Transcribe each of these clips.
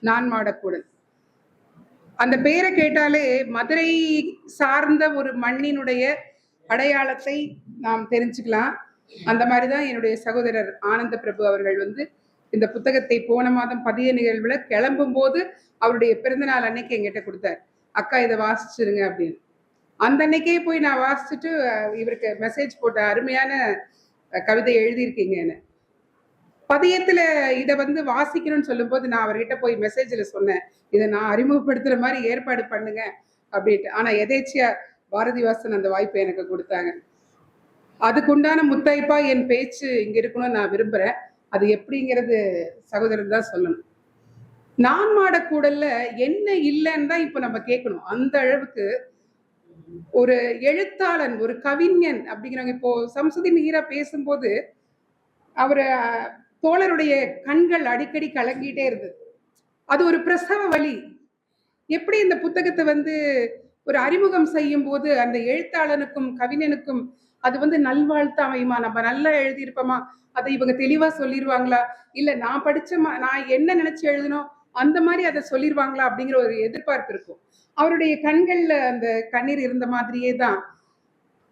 நான் மாடக்கூடல். அந்த பெயரை கேட்டாலே மதுரை சார்ந்த ஒரு மண்ணினுடைய அடையாளத்தை நாம் தெரிஞ்சுக்கலாம். அந்த மாதிரிதான் என்னுடைய சகோதரர் ஆனந்த பிரபு அவர்கள் இந்த புத்தகத்தை போன மாதம் 10 நிகழ்வுல கிளம்பும் போது அவருடைய பிறந்தநாள் அன்னைக்கு என்கிட்ட கொடுத்தார். அக்கா இதை வாசிச்சிருங்க அப்படின்னு. அந்த அன்னைக்கே போய் நான் வாசிச்சுட்டு இவருக்கு மெசேஜ் போட்ட, அருமையான கவிதை எழுதியிருக்கீங்கன்னு. பதியத்துல இதை வாசிக்கணும்னு சொல்லும் போது நான் அவர்கிட்ட போய் மெசேஜ்ல சொன்னேன், இதை நான் அறிமுகப்படுத்துற மாதிரி ஏற்பாடு பண்ணுங்க அப்படின்ட்டு. ஆனா எதேச்சியா பாரதிவாசன் அந்த வாய்ப்பை எனக்கு கொடுத்தாங்க. அதுக்குண்டான முத்தாய்ப்பா என் பேச்சு இங்க இருக்கணும்னு நான் விரும்புறேன். அது எப்படிங்கிறது சகோதரர் தான் சொல்லணும். நான் மாடக்கூடல்ல என்ன இல்லைன்னு தான் இப்ப நம்ம கேட்கணும். அந்த அளவுக்கு ஒரு எழுத்தாளன், ஒரு கவிஞன் அப்படிங்கிறவங்க. இப்போ சம்சுதீன் ஹீரா பேசும்போது அவரு தோழருடைய கண்கள் அடிக்கடி கலங்கிட்டே இருந்தது. அது ஒரு பிரசவ வழி. எப்படி இந்த புத்தகத்தை ஒரு அறிமுகம் செய்யும் போது அந்த எழுத்தாளனுக்கும் கவிஞனுக்கும் அது நல்வாழ்த்து அமையுமா, நம்ம நல்லா எழுதியிருப்போமா, அதை இவங்க தெளிவா சொல்லிடுவாங்களா, இல்ல நான் நான் என்ன நினைச்சு எழுதணும் அந்த மாதிரி அதை சொல்லிடுவாங்களா அப்படிங்கிற ஒரு எதிர்பார்ப்பு இருக்கும். அவருடைய கண்கள்ல அந்த கண்ணீர் இருந்த மாதிரியே தான்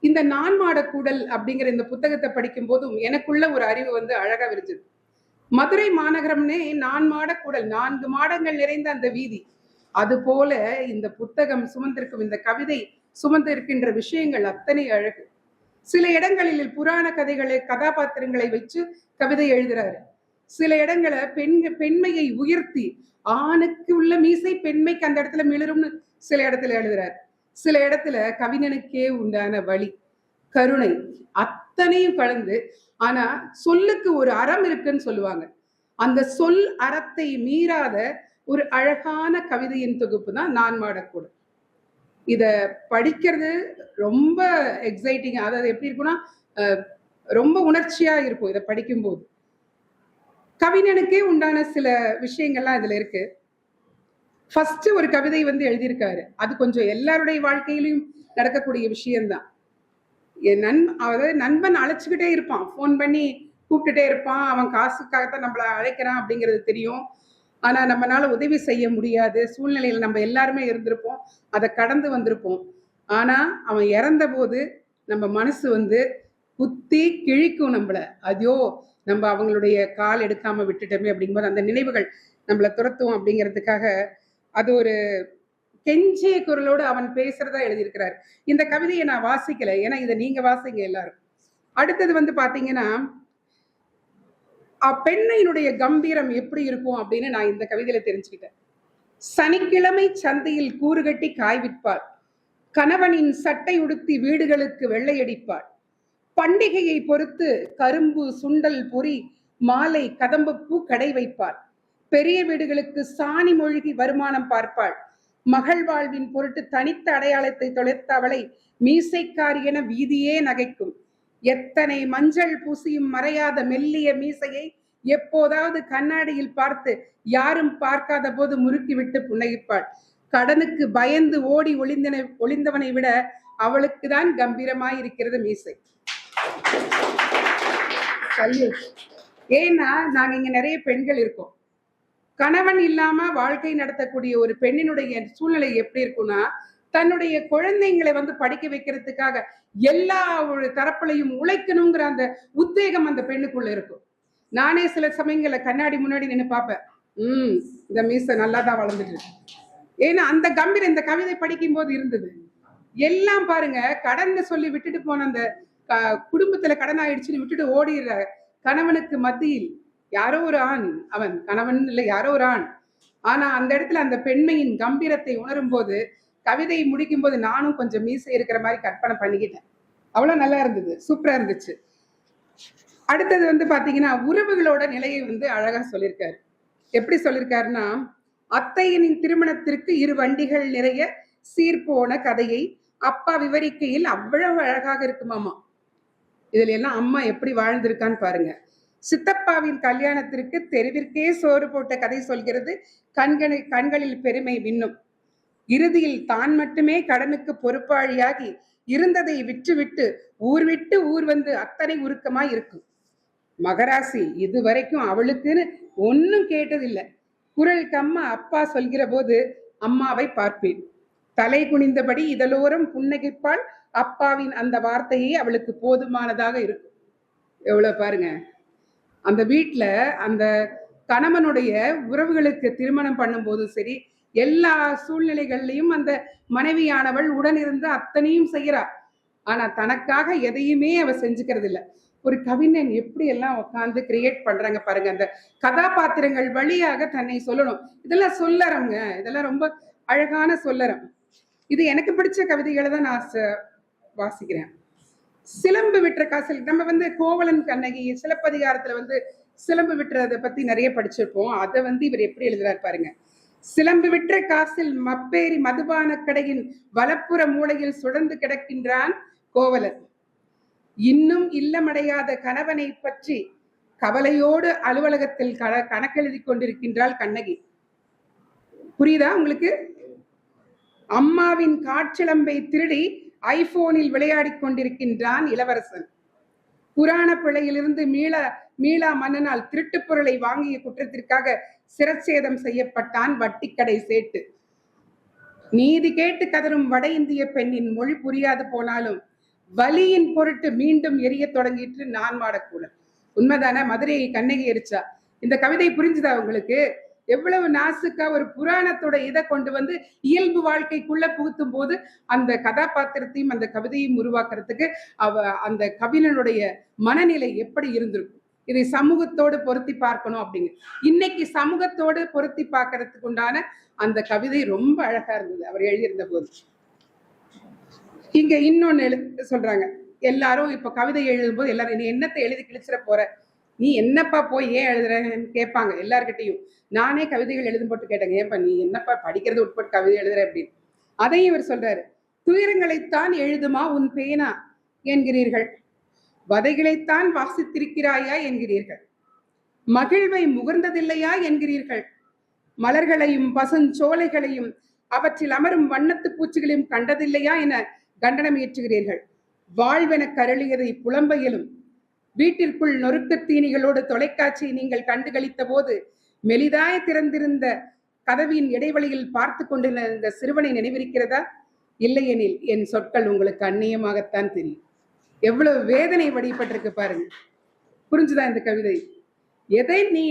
இந்த நான் மாடக்கூடல் அப்படிங்கிற இந்த புத்தகத்தை படிக்கும் போதும் எனக்குள்ள ஒரு அறிவு அழகா விரிஞ்சது. மதுரை மாநகரம்னே நான் மாடக்கூடல், 4 மாடங்கள் நிறைந்த அந்த வீதி. அது போல இந்த புத்தகம் சுமந்திருக்கும், இந்த கவிதை சுமந்திருக்கின்ற விஷயங்கள் அத்தனை அழகு. சில இடங்களில் புராண கதைகளை, கதாபாத்திரங்களை வச்சு கவிதை எழுதுறாரு. சில இடங்களை பெண்மையை உயர்த்தி, ஆணுக்கு உள்ள மீசை பெண்மைக்கு அந்த இடத்துல மிளரும்னு சில இடத்துல எழுதுறாரு. சில இடத்துல கவிஞனுக்கே உண்டான வழி, கருணை அத்தனையும் கலந்து. ஆனா சொல்லுக்கு ஒரு அறம் இருக்குன்னு சொல்லுவாங்க. அந்த சொல் அறத்தை மீறாத ஒரு அழகான கவிதையின் தொகுப்பு தான் நான் மாடக்கூடல். இத படிக்கிறது ரொம்ப எக்ஸைட்டிங். அதாவது எப்படி இருக்குன்னா, ரொம்ப உணர்ச்சியா இருக்கும் இதை படிக்கும்போது. கவிஞனுக்கே உண்டான சில விஷயங்கள்லாம் இதுல இருக்கு. ஃபர்ஸ்ட் ஒரு கவிதை எழுதியிருக்காரு. அது கொஞ்சம் எல்லாருடைய வாழ்க்கையிலும் நடக்கக்கூடிய விஷயம்தான். அதாவது நண்பன் அழைச்சுக்கிட்டே இருப்பான், போன் பண்ணி கூப்பிட்டுட்டே இருப்பான். அவன் காசுக்காகத்தான் நம்மளை அழைக்கிறான் அப்படிங்கிறது தெரியும். ஆனா நம்மளால உதவி செய்ய முடியாது சூழ்நிலையில நம்ம எல்லாருமே இருந்திருப்போம், அதை கடந்து வந்திருப்போம். ஆனா அவன் இறந்த போது நம்ம மனசு குத்தி கிழிக்கும் நம்மள. ஐயோ நம்ம அவங்களுடைய கால் எடுக்காம விட்டுட்டோமே அப்படிங்கும்போது அந்த நினைவுகள் நம்மளை துரத்தும் அப்படிங்கிறதுக்காக அது ஒரு கெஞ்சிய குரலோடு அவன் பேசுறதா எழுதியிருக்கிறாரு. இந்த கவிதையை நான் வாசிக்கல, ஏன்னா இதை நீங்க வாசிங்க எல்லாரும். அடுத்தது பாத்தீங்கன்னா, பெண்ணையினுடைய கம்பீரம் எப்படி இருக்கும் அப்படின்னு நான் இந்த கவிதையில தெரிஞ்சுக்கிட்டேன். சனிக்கிழமை சந்தையில் கூறு கட்டி காய் விற்பாள், கணவனின் சட்டை உடுத்தி வீடுகளுக்கு வெள்ளையடிப்பாள், பண்டிகையை பொறுத்து கரும்பு சுண்டல் பொறி மாலை கதம்பு பூ கடை வைப்பாள், பெரிய வீடுகளுக்கு சாணி மொழிகி வருமானம் பார்ப்பாள், மகள் வாழ்வின் பொருட்டு தனித்த அடையாளத்தை தொலைத்தவளை மீசைக்காரி என வீதியே நகைக்கும், எத்தனை மஞ்சள் பூசியும் மறையாத மெல்லிய மீசையை எப்போதாவது கண்ணாடியில் பார்த்து யாரும் பார்க்காத போது முறுக்கி விட்டு புன்னகிப்பாள், கடனுக்கு பயந்து ஓடி ஒளிந்தவனை விட அவளுக்கு தான் கம்பீரமாய் இருக்கிறது மீசை. ஏன்னா நாங்க இங்க நிறைய பெண்கள் இருக்கோம். கணவன் இல்லாம வாழ்க்கை நடத்தக்கூடிய ஒரு பெண்ணினுடைய சூழ்நிலை எப்படி இருக்கும்னா, தன்னுடைய குழந்தைங்களை படிக்க வைக்கிறதுக்காக எல்லா ஒரு தரப்புலையும் உழைக்கணுங்கிற அந்த உத்வேகம் அந்த பெண்ணுக்குள்ள இருக்கும். நானே சில சமயங்கள்ல கண்ணாடி முன்னாடி நின்று பார்ப்பேன், இந்த மீசை நல்லாதான் வளர்ந்துட்டு. ஏன்னா அந்த கம்பீரம் இந்த கவிதை படிக்கும் போது இருந்தது. எல்லாம் பாருங்க, கடன் சொல்லி விட்டுட்டு போன அந்த குடும்பத்துல கடன் ஆயிடுச்சுன்னு விட்டுட்டு ஓடிடுற கணவனுக்கு மத்தியில் யாரோ ஒரு ஆண், அவன் கணவன் இல்லை யாரோ ஒரு ஆண். ஆனா அந்த இடத்துல அந்த பெண்மையின் கம்பீரத்தை உணரும் போது கவிதை முடிக்கும் போது நானும் கொஞ்சம் மீசை இருக்கிற மாதிரி கற்பனை பண்ணிக்கிட்டேன். அவ்வளவு நல்லா இருந்தது, சூப்பரா இருந்துச்சு. அடுத்தது பாத்தீங்கன்னா, உறவுகளோட நிலையை அழகா சொல்லியிருக்காரு. எப்படி சொல்லியிருக்காருன்னா, அத்தையனின் திருமணத்திற்கு 2 வண்டிகள் நிறைய சீர்போன கதையை அப்பா விவரிக்கையில் அவ்வளவு அழகாக இருக்குமாமா. இதுல எல்லாம் அம்மா எப்படி வாழ்ந்திருக்கான்னு பாருங்க. சித்தப்பாவின் கல்யாணத்திற்கு தெருவிற்கே சோறு போட்ட கதை சொல்கிறது கண்களில் பெருமை விண்ணும். இறுதியில் தான் மட்டுமே கடனுக்கு பொறுப்பாளியாகி இருந்ததை விட்டு ஊர் விட்டு ஊர் அத்தனை உருக்கமாய் இருக்கும். மகராசி இதுவரைக்கும் அவளுக்குன்னு ஒன்னும் கேட்டதில்லை. குரல் கம்ம அப்பா சொல்கிற போது அம்மாவை பார்ப்பேன். தலை குனிந்தபடி இதழோரம் புன்னகைப்பால் அப்பாவின் அந்த வார்த்தையே அவளுக்கு போதுமானதாக இருக்கும். எவ்வளவு பாருங்க, அந்த வீட்டுல அந்த கணவனுடைய உறவுகளுக்கு திருமணம் பண்ணும் போதும் சரி, எல்லா சூழ்நிலைகள்லையும் அந்த மனைவியானவள் உடனிருந்து அத்தனையும் செய்கிறார். ஆனா தனக்காக எதையுமே அவ செஞ்சுக்கிறது இல்லை. ஒரு கவிஞன் எப்படி எல்லாம் உட்காந்து கிரியேட் பண்றாங்க பாருங்க, அந்த கதாபாத்திரங்கள் வழியாக தன்னை சொல்லணும். இதெல்லாம் சொல்லறங்க, இதெல்லாம் ரொம்ப அழகான சொல்லறம். இது எனக்கு பிடிச்ச கவிதைகளை தான் நான் வாசிக்கிறேன். சிலம்பு விற்ற காசில் நம்ம கோவலன் கண்ணகி சிலப்பதிகாரத்துல சிலம்பு விட்டுறதை பத்தி நிறைய படிச்சிருப்போம். அதை இவர் எப்படி எழுதுறாரு பாருங்க. சிலம்பு விற்ற காசில் மப்பேரி மதுபான கடையின் வலப்புற மூலையில் சுழந்து கிடக்கின்றான் கோவலன். இன்னும் இல்லமடையாத கணவனை பற்றி கவலையோடு அலுவலகத்தில் கணக்கெழுதி கொண்டிருக்கின்றாள் கண்ணகி. புரியுதா உங்களுக்கு? அம்மாவின் காற்றிலம்பை திருடி ஐபோனில் விளையாடி கொண்டிருக்கின்றான் இளவரசன். புராண பிழையிலிருந்து மீளா மன்னனால் திருட்டு பொருளை வாங்கிய குற்றத்திற்காக சிரச்சேதம் செய்யப்பட்டான் வட்டிக்கடை சேட்டு. நீதி கேட்டு கதரும் வட இந்திய பெண்ணின் மொழி புரியாது போனாலும் வலியின் பொருட்டு மீண்டும் எரிய தொடங்கிட்டு நான் மாடக்கூட. உண்மைதானே? மதுரையை கண்ணகி எரிச்சா. இந்த கவிதை புரிஞ்சுதா உங்களுக்கு? எவ்வளவு நாசுக்கா ஒரு புராணத்தோட இதை கொண்டு இயல்பு வாழ்க்கைக்குள்ள புகுத்தும் போது அந்த கதாபாத்திரத்தையும் அந்த கவிதையும் உருவாக்குறதுக்கு அந்த கவிஞனுடைய மனநிலை எப்படி இருந்திருக்கும். இதை சமூகத்தோடு பொருத்தி பார்க்கணும் அப்படிங்க. இன்னைக்கு சமூகத்தோடு பொருத்தி பார்க்கறதுக்கு உண்டான அந்த கவிதை ரொம்ப அழகா இருந்தது அவர் எழுதியிருந்த போது. இங்க இன்னொன்னு சொல்றாங்க. எல்லாரும் இப்ப கவிதை எழுதும் போது எல்லாரும் நீ என்னத்தை எழுதி கிழிச்சிட போற, நீ என்னப்பா போய் ஏன் எழுதுறன்னு கேட்பாங்க எல்லார்கிட்டையும். நானே கவிதைகள் எழுதும் போட்டு கேட்டேங்க, ஏன்பா நீ என்னப்பா படிக்கிறது உட்பட்டு கவிதை எழுதுற அப்படின்னு. அதையும் இவர் சொல்றாரு. துயரங்களைத்தான் எழுதுமா உன் பேனா என்கிறீர்கள், வதைகளைத்தான் வாசித்திருக்கிறாயா என்கிறீர்கள், மகிழ்வை முகர்ந்ததில்லையா என்கிறீர்கள், மலர்களையும் பசுஞ்சோலைகளையும் அவற்றில் அமரும் வண்ணத்து பூச்சிகளையும் கண்டதில்லையா என கண்டனம் ஏற்றுகிறீர்கள். வாழ்வென கருளியதை புலம்பையிலும் வீட்டிற்குள் நொறுக்க தீனிகளோடு தொலைக்காட்சியை நீங்கள் கண்டுகளித்த போது மெலிதாய திறந்திருந்த கதவின் இடைவெளியில் பார்த்து கொண்டிருந்த சிறுவனை நினைவிருக்கிறதா? இல்லையெனில் என் சொற்கள் உங்களுக்கு அந்நியமாகத்தான் தெரியும். எவ்வளவு வேதனை வடிப்பட்டிருக்கு பாருங்க. புரிஞ்சுதா இந்த கவிதை? எதை நீ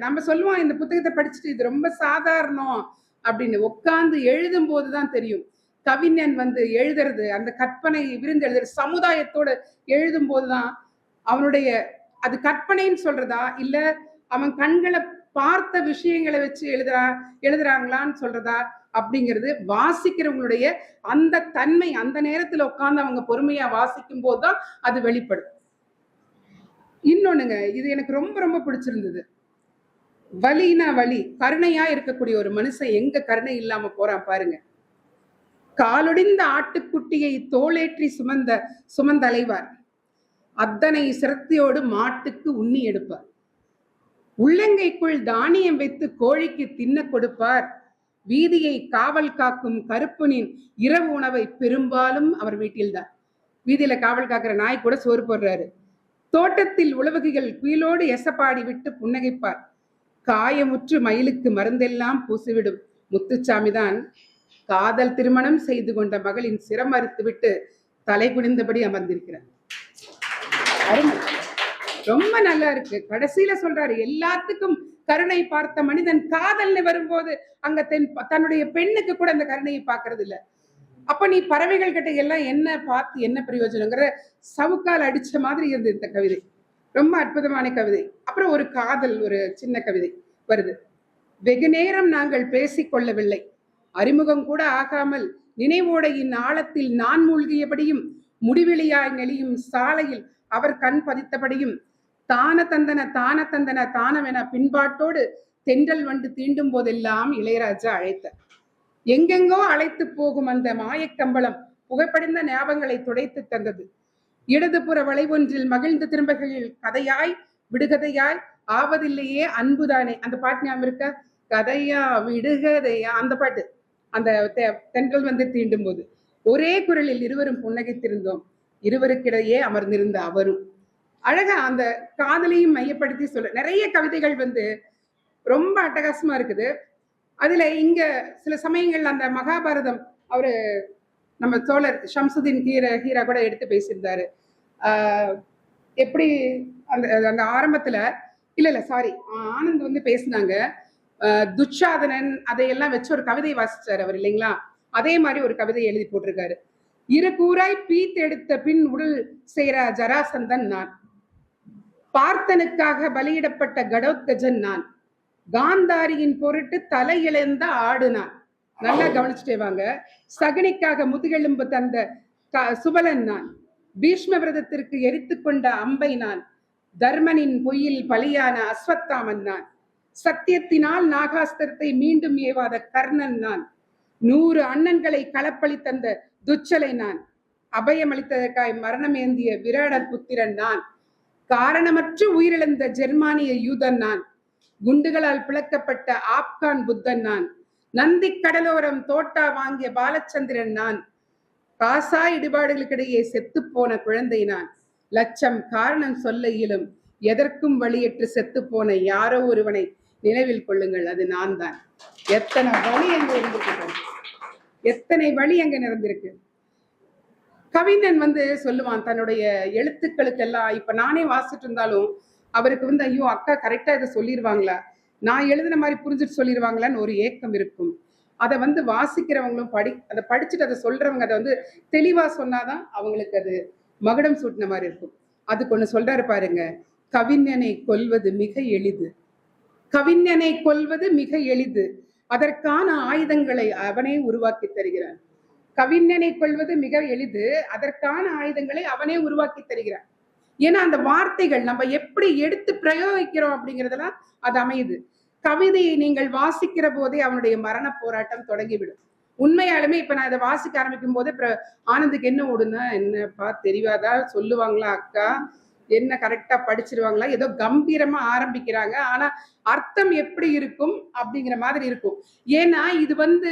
நம்ம சொல்லுவோம் இந்த புத்தகத்தை படிச்சுட்டு இது ரொம்ப சாதாரணம் அப்படின்னு, உட்கார்ந்து எழுதும் போதுதான் தெரியும். கவிஞன் எழுதுறது, அந்த கற்பனை விருந்து எழுதுறது, சமுதாயத்தோட எழுதும் போதுதான் அவனுடைய அது கற்பனைன்னு சொல்றதா இல்ல அவன் கண்களை பார்த்த விஷயங்களை வச்சு எழுதுறாங்களான்னு சொல்றதா அப்படிங்கிறது வாசிக்கிறவங்களுடைய அந்த தன்மை. அந்த நேரத்துல உட்கார்ந்து அவங்க பொறுமையா வாசிக்கும் போதுதான் அது வெளிப்படும். இன்னொன்னுங்க, இது எனக்கு ரொம்ப ரொம்ப பிடிச்சிருந்தது. வலினா வலி, கருணையா இருக்கக்கூடிய ஒரு மனுஷன் எங்க கருணை இல்லாம போறான் பாருங்க. காலொடிந்த ஆட்டுக்குட்டியை தோளேற்றி சுமந்தலைவார், அத்தனை சிரத்தையோடு மாட்டுக்கு உண்ணி எடுப்பார், உள்ளங்கைக்குள் தானியம் வைத்து கோழிக்கு தின்ன கொடுப்பார், வீதியை காவல் காக்கும் கருப்பனின் இரவு உணவை பெரும்பாலும் அவர் வீட்டில்தான். வீதியில காவல் காக்கிற நாய் கூட சோறு போடுறாரு. தோட்டத்தில் உழவுகைகள் குயிலோடு எசப்பாடி விட்டு புன்னகைப்பார், காயமுற்று மயிலுக்கு மருந்தெல்லாம் பூசிவிடும் முத்துச்சாமி தான் காதல் திருமணம் செய்து கொண்ட மகளின் சிரம் அறுத்து விட்டு தலை குனிந்தபடி அமர்ந்திருக்கிறார். அருமை, ரொம்ப நல்லா இருக்கு. கடைசியில சொல்றாரு, எல்லாத்துக்கும் கருணை பார்த்த மனிதன் காதல்னு வரும்போது அங்க தன்னுடைய பெண்ணுக்கு கூட அந்த கருணையை பார்க்கறது இல்ல. அப்ப நீ பறவைகள் கிட்ட எல்லாம் என்ன பார்த்து என்ன பிரயோஜனங்கிற சவுக்கால் அடிச்ச மாதிரி இருந்தது இந்த கவிதை. ரொம்ப அற்புதமான கவிதை. அப்புறம் ஒரு காதல், ஒரு சின்ன கவிதை வருது. வெகு நேரம் நாங்கள் பேசிக்கொள்ளவில்லை, அறிமுகம் கூட ஆகாமல் நினைவோடையின் ஆழத்தில் நான் மூழ்கியபடியும் முடிவெளியாய் நெளியும் சாலையில் அவர் கண் பதித்தபடியும் தான தந்தன தானவென பின்பாட்டோடு தென்றல் வண்டு தீண்டும் போதெல்லாம் இளையராஜா அழைத்தார். எங்கெங்கோ அழைத்து போகும் அந்த மாயக்கம்பளம் புகைப்படிந்த ஞாபகங்களை துடைத்து தந்தது. இடதுபுற வளைவொன்றில் மகிழ்ந்து திரும்பகையில் கதையாய் விடுகதையாய் ஆவதில்லையே அன்புதானே, அந்த பாட்டு ஞாபகம் இருக்க? கதையா விடுகதையா, அந்த பாட்டு. அந்த தென்றல் தீண்டும் போது ஒரே குரலில் இருவரும் புன்னகைத்திருந்தோம், இருவருக்கிடையே அமர்ந்திருந்த அவரும். அழகா அந்த காதலையும் மையப்படுத்தி சொல்ல நிறைய கவிதைகள் ரொம்ப அட்டகாசமா இருக்குது. அதுல இங்க சில சமயங்கள்ல அந்த மகாபாரதம் அவரு நம்ம தோழர் ஷம்சுதீன் ஹீரா கூட எடுத்து பேசியிருந்தாரு. எப்படி அந்த அந்த ஆரம்பத்துல இல்ல சாரி, ஆனந்த் வந்து பேசினாங்க. துச்சாதனன் அதையெல்லாம் வச்சு ஒரு கவிதை வாசிச்சாரு அவர் இல்லைங்களா? அதே மாதிரி ஒரு கவிதை எழுதி போட்டிருக்காரு. இரு கூறாய் பீத்தெடுத்த பின் உடல் சேர ஜராசந்தன் நான், பார்த்தனுக்காக பலியிடப்பட்ட கடோத்கஜன் நான், காந்தாரியின் பொருட்டு தலை இழந்த ஆடு நான். நல்லா கவனிச்சுட்டே வாங்க. சகனிக்காக முதுகெலும்பு தந்த சுபலன் நான், பீஷ்ம விரதத்திற்கு எரித்து கொண்ட அம்பை நான், தர்மனின் பொய்யில் பலியான அஸ்வத்தாமன் நான், சத்தியத்தினால் நாகாஸ்திரத்தை மீண்டும் ஏவாத கர்ணன் நான், 100 அண்ணன்களை களப்பளி தந்த துச்சலை நான், அபயமளித்ததற்காய் மரணம் ஏந்திய விராடர் புத்திரன் நான், காரணமற்று உயிரிழந்த ஜெர்மானிய யூதன் நான், குண்டுகளால் பிளக்கப்பட்ட ஆப்கான் புத்தன் நான், நந்தி கடலோரம் தோட்டா வாங்கிய பாலச்சந்திரன் நான், காசா இடுபாடுகளுக்கிடையே செத்து போன குழந்தை நான், லட்சம் காரணம் சொல்ல இயலும் எதற்கும் வழியற்று செத்து போன யாரோ ஒருவனை நினைவில் கொள்ளுங்கள், அது நான் தான். எத்தனை வழி அங்க இருந்திருக்கு, எத்தனை வழி அங்க நிறைந்திருக்கு. கவிஞன் வந்து சொல்லுவான் தன்னுடைய எழுத்துக்களுக்கெல்லாம், இப்ப நானே வாசிட்டு இருந்தாலும் அவருக்கு வந்து ஐயோ அக்கா கரெக்டா இதை சொல்லிடுவாங்களா, நான் எழுதின மாதிரி புரிஞ்சுட்டு சொல்லிடுவாங்களான்னு ஒரு ஏக்கம் இருக்கும். அதை வந்து வாசிக்கிறவங்களும் அதை படிச்சுட்டு அதை சொல்றவங்க அதை வந்து தெளிவா சொன்னாதான் அவங்களுக்கு அது மகுடம் சூட்டின மாதிரி இருக்கும். அதுக்கு ஒண்ணு சொல்றாரு பாருங்க, கவிஞனை கொல்வது மிக எளிது, கவிஞனை கொல்வது மிக எளிது, அதற்கான ஆயுதங்களை அவனே உருவாக்கி தருகிறான். கவிஞனை கொள்வது மிக எளிது, அதற்கான ஆயுதங்களை அவனே உருவாக்கி தருகிறான். ஏன்னா அந்த வார்த்தைகள் நம்ம எப்படி எடுத்து பிரயோகிக்கிறோம் அப்படிங்கிறதெல்லாம் அது அமையுது. கவிதையை நீங்கள் வாசிக்கிற போதே அவனுடைய மரண போராட்டம் தொடங்கிவிடும். உண்மையாலுமே இப்ப நான் இதை வாசிக்க ஆரம்பிக்கும் போது ஆனந்துக்கு என்ன ஓடுனா, என்னப்பா தெரியாதா, சொல்லுவாங்களா அக்கா, என்ன கரெக்டா படிச்சிருவாங்களா, ஏதோ கம்பீரமா ஆரம்பிக்கிறாங்க, ஆனா அர்த்தம் எப்படி இருக்கும் அப்படிங்கிற மாதிரி இருக்கும். ஏன்னா இது வந்து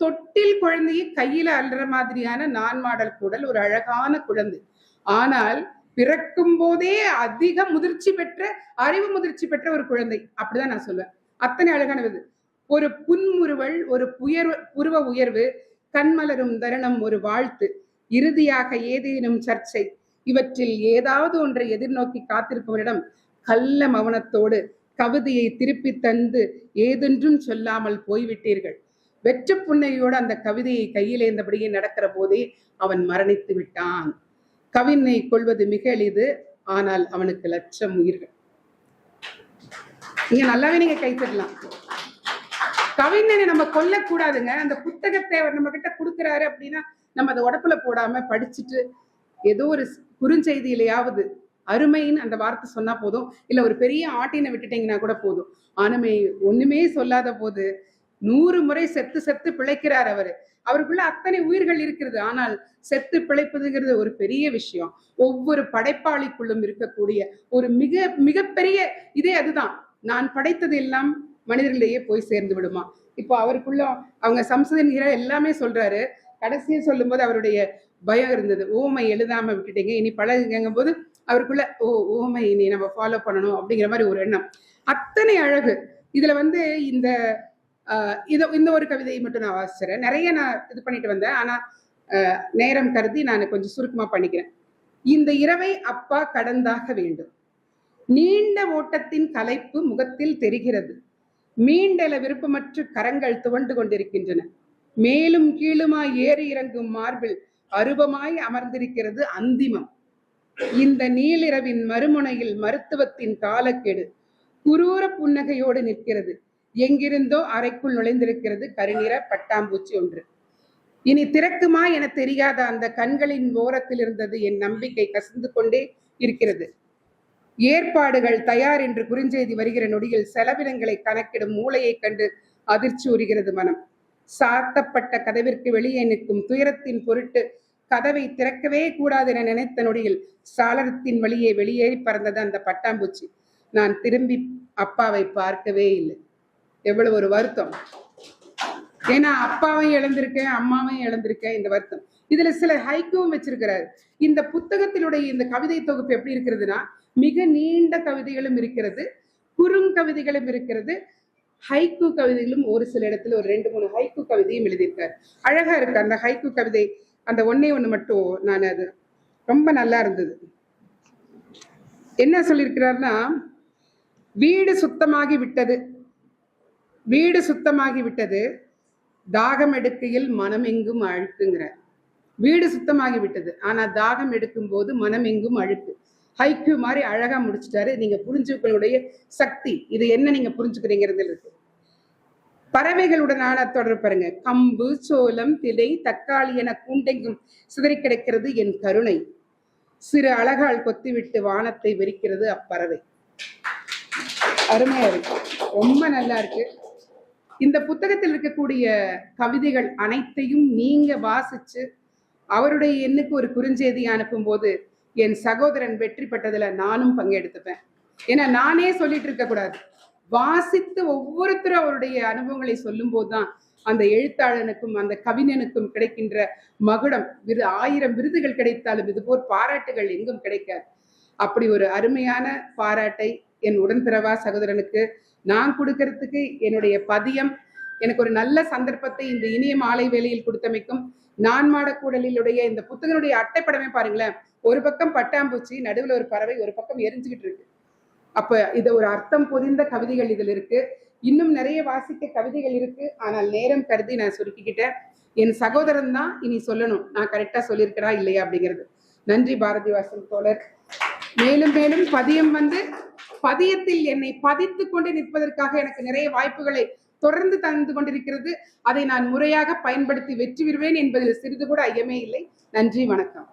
தொட்டில் குழந்தையை கையில அல்ற மாதிரியான நான் மாடல் கூடல் ஒரு அழகான குழந்தை. ஆனால் பிறக்கும் போதே அதிக முதிர்ச்சி பெற்ற, அறிவு முதிர்ச்சி பெற்ற ஒரு குழந்தை, அப்படிதான் நான் சொல்லுவேன். அத்தனை அழகானது. ஒரு புன்முறுவல், ஒரு புருவ உயர்வு, கண்மலரும் தருணம், ஒரு வாழ்த்து, இறுதியாக ஏதேனும் சர்ச்சை, இவற்றில் ஏதாவது ஒன்றை எதிர்நோக்கி காத்திருப்பவரிடம் கள்ள மௌனத்தோடு கவிதையை திருப்பி தந்து ஏதென்றும் சொல்லாமல் போய்விட்டீர்கள். வெற்ற புன்னையோடு அந்த கவிதையை கையிலேந்தபடியே நடக்கிற போதே அவன் மரணித்து விட்டான். கவிஞனை கொள்வது மிக எளிது, ஆனால் அவனுக்கு லட்சம் உயிர்கள். நீங்க நல்லாவே நீங்க கைத்தரலாம். கவிஞனை நம்ம கொல்லக்கூடாதுங்க. அந்த புத்தகத்தை அவர் நம்ம கிட்ட கொடுக்குறாரு அப்படின்னா நம்ம அதை உடப்புல போடாம படிச்சுட்டு ஏதோ ஒரு குறுஞ்செய்தியிலையாவது அருமைன்னு அந்த வார்த்தை சொன்னா போதும், இல்ல ஒரு பெரிய ஆட்டினை விட்டுட்டீங்கன்னா கூட போதும். ஆனுமே ஒண்ணுமே சொல்லாத போது 100 முறை செத்து செத்து பிழைக்கிறார் அவரு. அவருக்குள்ள அத்தனை உயிர்கள் இருக்கிறது. ஆனால் செத்து பிழைப்பதுங்கிறது ஒரு பெரிய விஷயம். ஒவ்வொரு படைப்பாளிக்குள்ளும் இருக்கக்கூடிய ஒரு மிகப்பெரிய இதே அதுதான். நான் படைத்தது எல்லாம் மனிதர்களிடையே போய் சேர்ந்து விடுமா. இப்போ அவருக்குள்ள அவங்க சம்சதன் எல்லாமே சொல்றாரு. கடைசியை சொல்லும் போது அவருடைய பயம் இருந்தது. ஓமை எழுதாம விட்டுட்டீங்க, இனி பழகுங்கும் போது அவருக்குள்ள ஓமை இனி நம்ம ஃபாலோ பண்ணணும் அப்படிங்கிற மாதிரி ஒரு எண்ணம். அத்தனை அழகு. இதுல வந்து இந்த ஒரு கவிதையை மட்டும் நான் வாசிச்சுறேன். நிறைய நான் இது பண்ணிட்டு வந்தேன், ஆனா நேரம் கருதி நான் கொஞ்சம் சுருக்கமா பண்ணிக்கிறேன். இந்த இரவை அப்பா கடந்தாக வேண்டும். நீண்ட ஓட்டத்தின் கலைப்பு முகத்தில் தெரிகிறது. மீண்டெழ விருப்பமற்று கரங்கள் துவண்டு கொண்டிருக்கின்றன. மேலும் கீழுமாய் ஏறி இறங்கும் மார்பில் அருபமாய் அமர்ந்திருக்கிறது அந்திமம். இந்த நீளிரவின் மறுமுனையில் மருத்துவத்தின் காலக்கெடு குரூர புன்னகையோடு நிற்கிறது. எங்கிருந்தோ அறைக்குள் நுழைந்திருக்கிறது கருநிற பட்டாம்பூச்சி ஒன்று. இனி திறக்குமா என தெரியாத அந்த கண்களின் ஓரத்தில் இருந்தது என் நம்பிக்கை கசிந்து கொண்டே இருக்கிறது. ஏற்பாடுகள் தயார் என்று குறுஞ்செய்தி வருகிற நொடியில் செலவினங்களை கணக்கிடும் மூளையை கண்டு அதிர்ச்சி உறுகிறது மனம். சாத்தப்பட்ட கதவிற்கு வெளியே நிற்கும் துயரத்தின் பொருட்டு கதவை திறக்கவே கூடாது என நினைத்த நொடியில் சாளரத்தின் வழியே வெளியேறி பறந்தது அந்த பட்டாம்பூச்சி. நான் திரும்பி அப்பாவை பார்க்கவே இல்லை. எவ்வளவு ஒரு வருத்தம். ஏன்னா அப்பாவையும் இழந்திருக்கேன், அம்மாவையும் இழந்திருக்கேன். இந்த வருத்தம். இதுல சில ஹைக்கும் வச்சிருக்கிறாரு. இந்த புத்தகத்தினுடைய இந்த கவிதை தொகுப்பு எப்படி இருக்கிறதுனா, மிக நீண்ட கவிதைகளும் இருக்கிறது, குறுங்கவிதைகளும் இருக்கிறது, ஹைக்கூ கவிதைகளும் ஒரு சில இடத்துல ஒரு 2-3 ஹைக்கூ கவிதையும் எழுதியிருக்காரு. அழகா இருக்கு அந்த ஹைக்கூ கவிதை. அந்த ஒன்னே ஒண்ணு மட்டும் நான் அது ரொம்ப நல்லா இருந்தது. என்ன சொல்லியிருக்கிறார்னா, வீடு சுத்தமாகி விட்டது, வீடு சுத்தமாகி விட்டது, தாகம் எடுக்கையில் மனம் எங்கும் அழுக்குங்கிறார். வீடு சுத்தமாகி விட்டது, ஆனா தாகம் எடுக்கும் போது மனம் எங்கும் அழுக்கு. ஹைக்கூ மாதிரி அழகா முடிச்சுட்டாரு. நீங்க புரிஞ்சுக்களுடைய சக்தி இது என்ன நீங்க புரிஞ்சுக்கிறீங்கிறது இருக்கு. பறவைகளுடனான தொடர் பாருங்க. கம்பு, சோளம், திலை, தக்காளி என கூண்டெங்கும் சிதறி கிடக்கிறது என் கருணை, சிறு அழகால் கொத்திவிட்டு வானத்தை வெறிக்கிறது அப்பறவை. அருமையா இருக்கு, ரொம்ப நல்லா இருக்கு. இந்த புத்தகத்தில் இருக்கக்கூடிய கவிதைகள் அனைத்தையும் நீங்க வாசிச்சு அவருடைய எண்ணுக்கு ஒரு குறுஞ்செய்தி அனுப்பும் போது என் சகோதரன் வெற்றி பெற்றதுல நானும் பங்கெடுத்துப்பேன். ஏன்னா நானே சொல்லிட்டு இருக்க கூடாது, வாசித்து ஒவ்வொருத்தரும் அவருடைய அனுபவங்களை சொல்லும் போதுதான் அந்த எழுத்தாளனுக்கும் அந்த கவிஞனுக்கும் கிடைக்கின்ற மகுடம். 1000 விருதுகள் கிடைத்தாலும் இது போல் பாராட்டுகள் எங்கும் கிடைக்காது. அப்படி ஒரு அருமையான பாராட்டை என் உடன்பிறவா சகோதரனுக்கு நான் கொடுக்கறதுக்கு என்னுடைய பதியம் எனக்கு ஒரு நல்ல சந்தர்ப்பத்தை இந்த இனிய மாலை வேளையில் கொடுத்தமைக்கும், நான் மாடக்கூடலிலுடைய இந்த புத்தகனுடைய அட்டைப்படமே பாருங்களேன், ஒரு பக்கம் பட்டாம்பூச்சி, நடுவில் ஒரு பறவை, ஒரு பக்கம் எரிஞ்சுக்கிட்டு இருக்கு. அப்ப இது ஒரு அர்த்தம் பொதிந்த கவிதைகள் இதில் இருக்கு. இன்னும் நிறைய வாசிக்க கவிதைகள் இருக்கு, ஆனால் நேரம் கருதி நான் சுருக்கிக்கிட்டேன். என் சகோதரன் தான் இனி சொல்லணும் நான் கரெக்டா சொல்லியிருக்கிறா இல்லையா அப்படிங்கிறது. நன்றி பாரதிவாசன் தோழர். மேலும் மேலும் பதியம் பதியத்தில் என்னை பதித்து கொண்டு நிற்பதற்காக எனக்கு நிறைய வாய்ப்புகளை தொடர்ந்து தந்து கொண்டிருக்கிறது. அதை நான் முறையாக பயன்படுத்தி வெற்றி பெறுவேன் என்பதில் சிறிது கூட ஐயமே இல்லை. நன்றி, வணக்கம்.